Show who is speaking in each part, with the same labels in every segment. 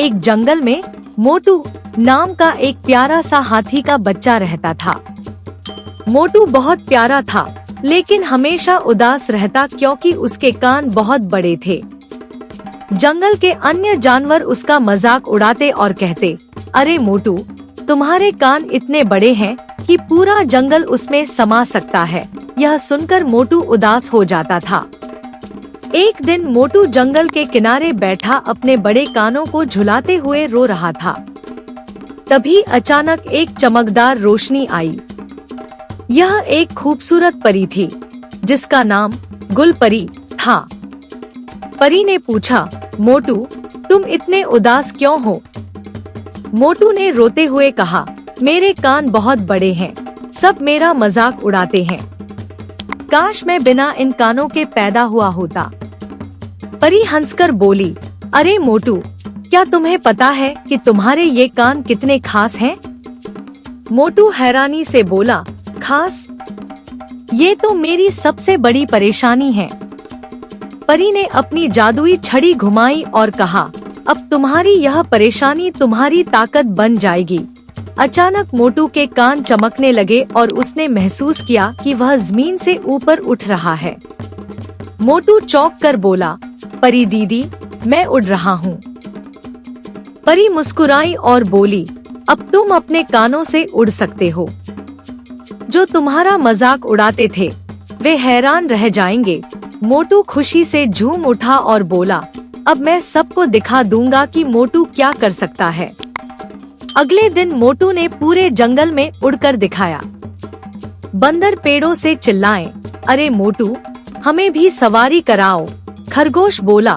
Speaker 1: एक जंगल में मोटू नाम का एक प्यारा सा हाथी का बच्चा रहता था। मोटू बहुत प्यारा था, लेकिन हमेशा उदास रहता क्योंकि उसके कान बहुत बड़े थे। जंगल के अन्य जानवर उसका मजाक उड़ाते और कहते, अरे मोटू, तुम्हारे कान इतने बड़े हैं कि पूरा जंगल उसमें समा सकता है। यह सुनकर मोटू उदास हो जाता था। एक दिन मोटू जंगल के किनारे बैठा अपने बड़े कानों को झुलाते हुए रो रहा था। तभी अचानक एक चमकदार रोशनी आई। यह एक खूबसूरत परी थी, जिसका नाम गुलपरी था। परी ने पूछा, मोटू, तुम इतने उदास क्यों हो? मोटू ने रोते हुए कहा, मेरे कान बहुत बड़े हैं, सब मेरा मजाक उड़ाते हैं। काश मैं बिना इन कानों के पैदा हुआ होता। परी हंसकर बोली, अरे मोटू, क्या तुम्हें पता है कि तुम्हारे ये कान कितने खास हैं? मोटू हैरानी से बोला, खास? ये तो मेरी सबसे बड़ी परेशानी है। परी ने अपनी जादुई छड़ी घुमाई और कहा, अब तुम्हारी यह परेशानी तुम्हारी ताकत बन जाएगी। अचानक मोटू के कान चमकने लगे और उसने महसूस किया कि वह जमीन से ऊपर उठ रहा है। मोटू चौंक कर बोला, परी दीदी, मैं उड़ रहा हूँ। परी मुस्कुराई और बोली, अब तुम अपने कानों से उड़ सकते हो। जो तुम्हारा मजाक उड़ाते थे, वे हैरान रह जाएंगे। मोटू खुशी से झूम उठा और बोला, अब मैं सबको दिखा दूंगा कि मोटू क्या कर सकता है। अगले दिन मोटू ने पूरे जंगल में उड़कर दिखाया। बंदर पेड़ों से चिल्लाए, अरे मोटू, हमें भी सवारी कराओ। खरगोश बोला,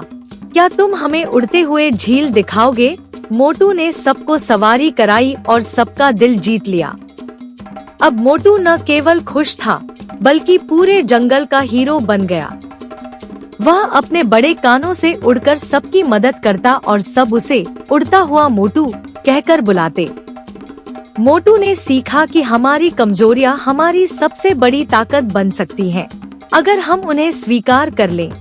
Speaker 1: क्या तुम हमें उड़ते हुए झील दिखाओगे? मोटू ने सबको सवारी कराई और सबका दिल जीत लिया। अब मोटू न केवल खुश था, बल्कि पूरे जंगल का हीरो बन गया। वह अपने बड़े कानों से उड़कर सबकी मदद करता और सब उसे उड़ता हुआ मोटू कहकर बुलाते। मोटू ने सीखा कि हमारी कमजोरियां हमारी सबसे बड़ी ताकत बन सकती हैं, अगर हम उन्हें स्वीकार कर लें।